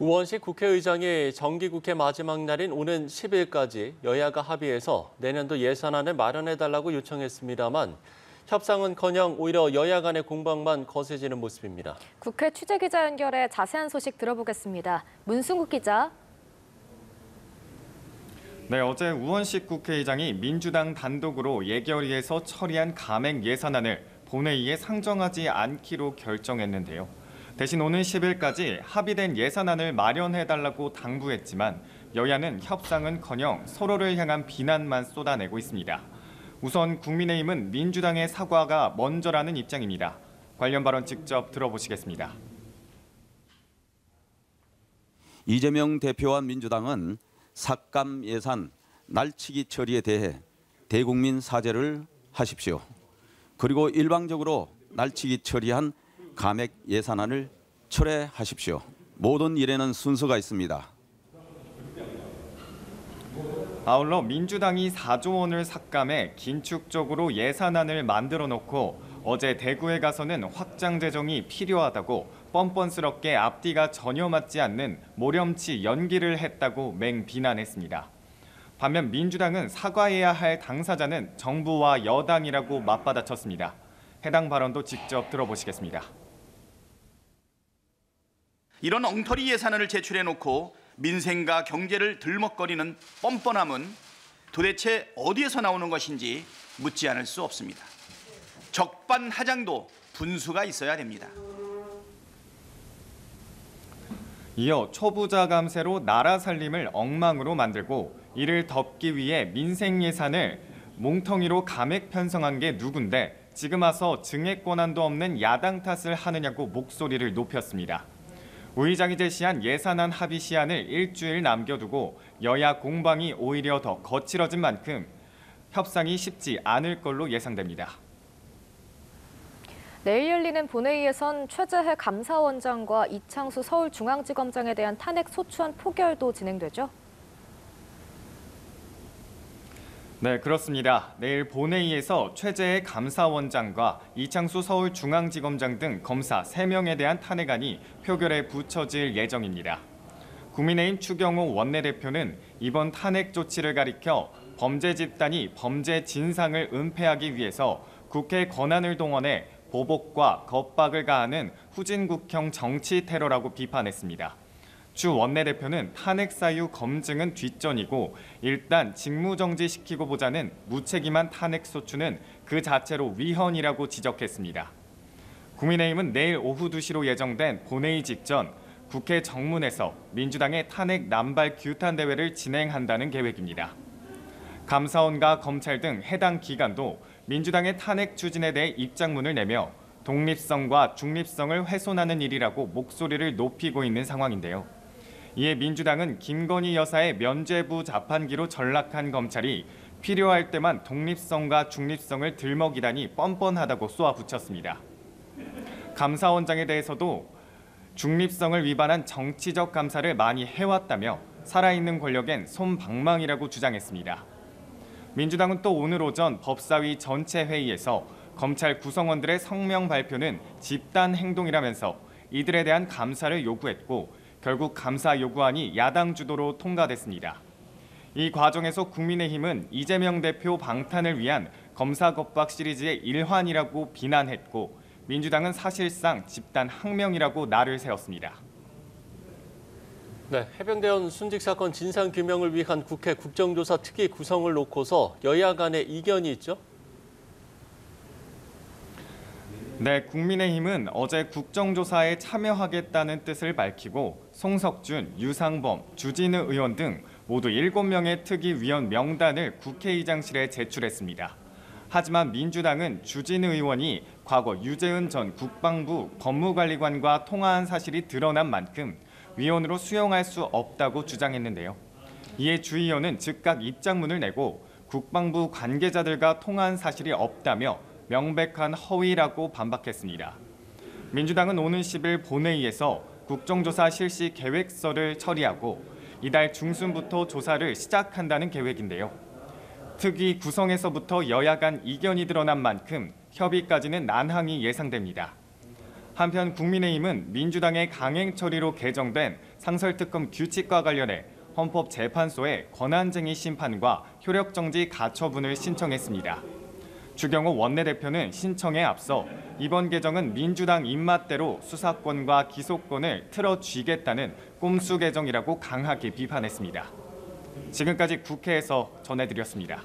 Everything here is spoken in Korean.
우원식 국회의장이 정기국회 마지막 날인 오는 10일까지 여야가 합의해서 내년도 예산안을 마련해달라고 요청했습니다만 협상은커녕 오히려 여야 간의 공방만 거세지는 모습입니다. 국회 취재기자 연결해 자세한 소식 들어보겠습니다. 문승국 기자. 네, 어제 우원식 국회의장이 민주당 단독으로 예결위에서 처리한 감액 예산안을 본회의에 상정하지 않기로 결정했는데요. 대신 오는 10일까지 합의된 예산안을 마련해달라고 당부했지만 여야는 협상은커녕 서로를 향한 비난만 쏟아내고 있습니다. 우선 국민의힘은 민주당의 사과가 먼저라는 입장입니다. 관련 발언 직접 들어보시겠습니다. 이재명 대표와 민주당은 삭감 예산 날치기 처리에 대해 대국민 사죄를 하십시오. 그리고 일방적으로 날치기 처리한 감액 예산안을 철회하십시오. 모든 일에는 순서가 있습니다. 아울러 민주당이 4조 원을 삭감해 긴축적으로 예산안을 만들어 놓고 어제 대구에 가서는 확장 재정이 필요하다고 뻔뻔스럽게 앞뒤가 전혀 맞지 않는 모렴치 연기를 했다고 맹비난했습니다. 반면 민주당은 사과해야 할 당사자는 정부와 여당이라고 맞받아쳤습니다. 해당 발언도 직접 들어보시겠습니다. 이런 엉터리 예산안을 제출해놓고 민생과 경제를 들먹거리는 뻔뻔함은 도대체 어디에서 나오는 것인지 묻지 않을 수 없습니다. 적반하장도 분수가 있어야 됩니다. 이어 초부자 감세로 나라 살림을 엉망으로 만들고 이를 덮기 위해 민생 예산을 몽텅이로 감액 편성한 게 누군데 지금 와서 증액 권한도 없는 야당 탓을 하느냐고 목소리를 높였습니다. 우 의장이 제시한 예산안 합의 시한을 일주일 남겨두고 여야 공방이 오히려 더 거칠어진 만큼 협상이 쉽지 않을 걸로 예상됩니다. 내일 열리는 본회의에선 최재해 감사원장과 이창수 서울중앙지검장에 대한 탄핵 소추안 포결도 진행되죠? 네, 그렇습니다. 내일 본회의에서 최재해 감사원장과 이창수 서울중앙지검장 등 검사 3명에 대한 탄핵안이 표결에 붙여질 예정입니다. 국민의힘 추경호 원내대표는 이번 탄핵 조치를 가리켜 범죄 집단이 범죄 진상을 은폐하기 위해서 국회 권한을 동원해 보복과 겁박을 가하는 후진국형 정치 테러라고 비판했습니다. 추 원내대표는 탄핵 사유 검증은 뒷전이고 일단 직무정지시키고 보자는 무책임한 탄핵 소추는 그 자체로 위헌이라고 지적했습니다. 국민의힘은 내일 오후 2시로 예정된 본회의 직전 국회 정문에서 민주당의 탄핵 남발 규탄 대회를 진행한다는 계획입니다. 감사원과 검찰 등 해당 기관도 민주당의 탄핵 추진에 대해 입장문을 내며 독립성과 중립성을 훼손하는 일이라고 목소리를 높이고 있는 상황인데요. 이에 민주당은 김건희 여사의 면죄부 자판기로 전락한 검찰이 필요할 때만 독립성과 중립성을 들먹이다니 뻔뻔하다고 쏘아붙였습니다. 감사원장에 대해서도 중립성을 위반한 정치적 감사를 많이 해왔다며 살아있는 권력엔 솜방망이라고 주장했습니다. 민주당은 또 오늘 오전 법사위 전체 회의에서 검찰 구성원들의 성명 발표는 집단 행동이라면서 이들에 대한 감사를 요구했고 결국 감사 요구안이 야당 주도로 통과됐습니다. 이 과정에서 국민의힘은 이재명 대표 방탄을 위한 검사 겁박 시리즈의 일환이라고 비난했고 민주당은 사실상 집단 항명이라고 날을 세웠습니다. 네, 해병대원 순직 사건 진상 규명을 위한 국회 국정조사 특위 구성을 놓고서 여야 간의 이견이 있죠? 네, 국민의힘은 어제 국정조사에 참여하겠다는 뜻을 밝히고 송석준, 유상범, 주진우 의원 등 모두 7명의 특위위원 명단을 국회의장실에 제출했습니다. 하지만 민주당은 주진우 의원이 과거 유재은 전 국방부 법무관리관과 통화한 사실이 드러난 만큼 위원으로 수용할 수 없다고 주장했는데요. 이에 주 의원은 즉각 입장문을 내고 국방부 관계자들과 통화한 사실이 없다며 명백한 허위라고 반박했습니다. 민주당은 오는 10일 본회의에서 국정조사 실시 계획서를 처리하고 이달 중순부터 조사를 시작한다는 계획인데요. 특위 구성에서부터 여야 간 이견이 드러난 만큼 협의까지는 난항이 예상됩니다. 한편 국민의힘은 민주당의 강행 처리로 개정된 상설특검 규칙과 관련해 헌법재판소에 권한쟁의 심판과 효력정지 가처분을 신청했습니다. 주경호 원내대표는 신청에 앞서 이번 개정은 민주당 입맛대로 수사권과 기소권을 틀어쥐겠다는 꼼수 개정이라고 강하게 비판했습니다. 지금까지 국회에서 전해드렸습니다.